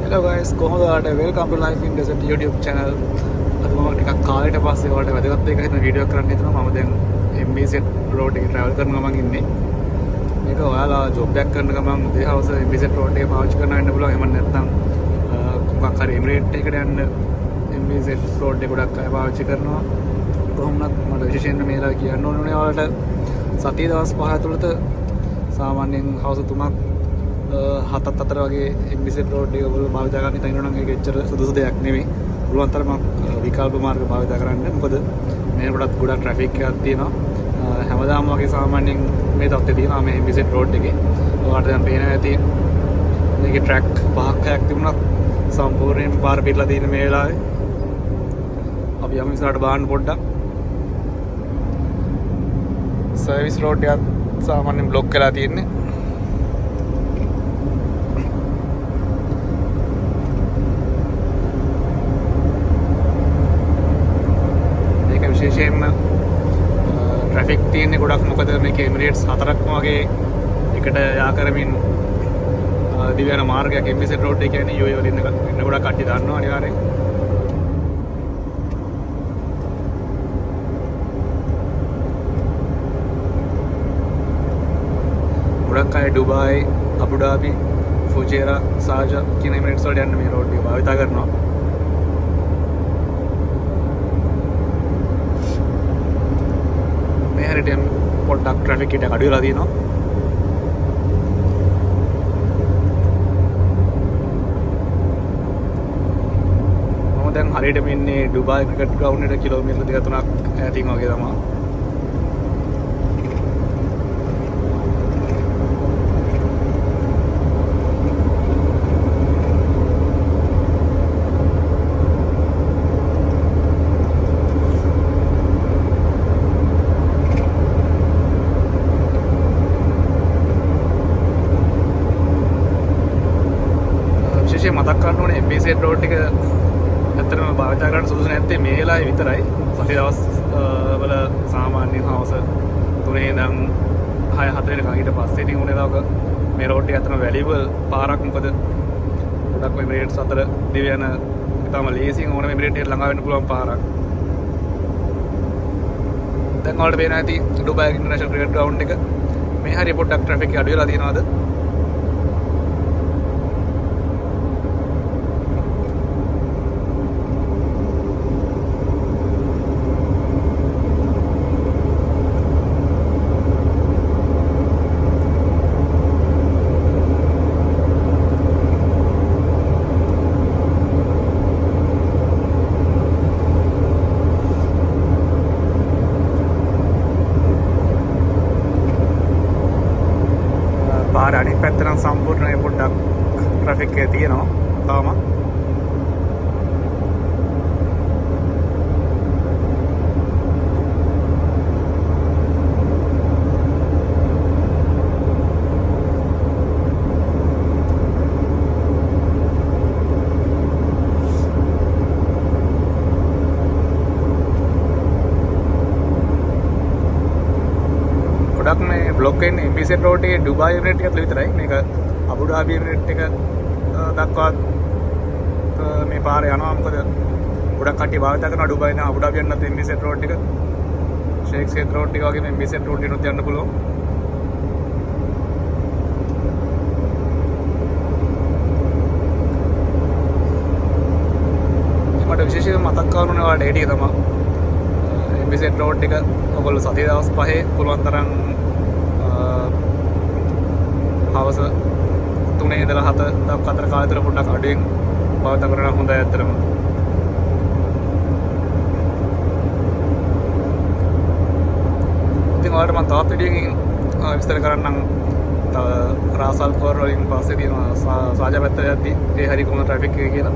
Hello guys, කොහොමද ඔයාලට welcome to life in desert YouTube channel. අද මම ටිකක් කාලෙට පස්සේ ඔයාලට වැදගත් එකක් හිතන වීඩියෝ එකක් කරන්න හිතනවා. මම දැන් MBZ road එකේ travel කරන ගමන් ඉන්නේ. මේක ඔයාලා job එකක් කරන ගමන් උදේ හවස MBZ road එක පාවිච්චි කරන්න වෙන්න පුළුවන්. එහෙම නැත්නම් මොකක් හරි Emirates එකකට යන්න MBZ road එක ගොඩක් අය පාවිච්චි කරනවා. කොහොමවත් මට විශේෂයෙන් මේලා කියන්න ඕනේ ඔයාලට සතිය දවස් 5 ඇතුළත සාමාන්‍යයෙන් හවස 3ක් 7ත් අතර වගේ MBZ road එක ඔයගොල්ලෝ භාවිත කරන්න හිතන නම් ඒක එච්චර සුදුසු දෙයක් නෙවෙයි. පුළුවන් තරම විකල්ප මාර්ග භාවිත කරන්න. මොකද මේ රටත් ගොඩක් ට්‍රැෆික් එකක් තියෙනවා. හැමදාම වගේ සාමාන්‍යයෙන් මේ තත්ත්වය තියෙනවා මේ MBZ road එකේ. ඔයාලට දැන් පේනවා ඇති මේකේ ට්‍රැක් 5ක් 6ක් තිබුණත් සම්පූර්ණයෙන් පාර පිටලා තියෙන මේ වෙලාවේ. අපි යමු ඉස්සරහට බාන්න පොඩ්ඩක්. සර්විස් රෝඩ් එකත් සාමාන්‍යයෙන් බ්ලොක් කරලා තියෙන්නේ. මේක විශේෂයෙන්ම ට්‍රැෆික් තියෙන්නේ ගොඩක්. මොකද මේක එමිරේට්ස් 4ක්ම වගේ එකට යා කරමින් දිව්‍යන මාර්ගයක් MBZ රෝඩ් එක කියන්නේ UAE වල ඉන්න ගොඩක් කට්ටිය දන්නවා අනිවාර්යෙන්. ගොඩක් අය ඩුබායි, අබුඩාබි, ෆුජේරා, සාජා කියන එමිරේට්ස් වලට යන්න මේ රෝඩ් එක භාවිත කරනවා. මේ හැරෙට පොඩ්ඩක් ට්‍රැෆික් එක අඩු වෙලා තියෙනවා. මම දැන් හරියටම ඉන්නේ ඩුබායි ක්‍රිකට් ග්‍රවුන්ඩ් එකට කිලෝමීටර් 2-3ක් ඈතින් වගේ තමයි. මතක් කරන්න ඕනේ MBZ road එක ඇත්තටම භාවිත කරන්න සුදුසු නැත්තේ මේ වෙලාවේ විතරයි. සති දවස් වල සාමාන්‍යයෙන් හවස 3 ඉඳන් 6-7 වෙනකන් ඊට පස්සේ ඉතින් උනේ දාක මේ road එක ඇත්තටම වැලියබල් පාරක්. මොකද ගොඩක් Emirates අතර දිව්‍යන ඉතාලම ලේසියෙන් ඕනම Emirates එකට ළඟා වෙන්න පුළුවන් පාරක්. දැන් ඔයාලට පේනවා ඇති ඩුබායි ඉන්ටර්නැෂනල් ක්‍රිකට් ග්‍රවුන්ඩ් එක. මේ හරිය පොඩ්ඩක් ට්‍රැෆික් එක අඩු වෙලා තියෙනවද? පාර අනිත් පැත්ත නම් සම්පූර්ණයෙන් පොඩ්ඩක් ට්‍රැෆික් එක තියෙනවා තාම. ගොඩක් මේ බ්ලොක් වෙන්නේ MBZ road එකේ ඩුබායි එමිරේට් එකත් විතරයි. මේක අබුඩාබි එමිරේට් එක දක්වා මේ පාර යනවා. මොකද ගොඩක් කට්ටිය භාවිත කරනවා ඩුබායි නා අබුඩාබි යන්නත් MBZ road එක. ෂේක් සේඩ් road එක වගේ මේ MBZ road එකනොත් යන්න පුළුවන්. මට විශේෂයෙන් මතක් කරගන්න ඕනේ ඔයාලට ඒ ටික තමයි. MBZ road එක ඔයගොල්ලෝ සතිය දවස් 5 පුළුවන් තරම් හවස 3 ඉඳලා 7 දක්වා අතර කාලය තුළ පොඩ්ඩක් අඩුවෙන් භාවිත කරන හොඳයි ඇත්තටම. ඉතින් ඔයාලට මම තවත් වීඩියෝකින් විස්තර කරන්නම්. රාසල් කෝර් වලින් පස්සේ තියෙනවා සාජා පැත්තට යද්දි ඒ හරි කොහොමද ට්‍රැෆික් එක කියලා.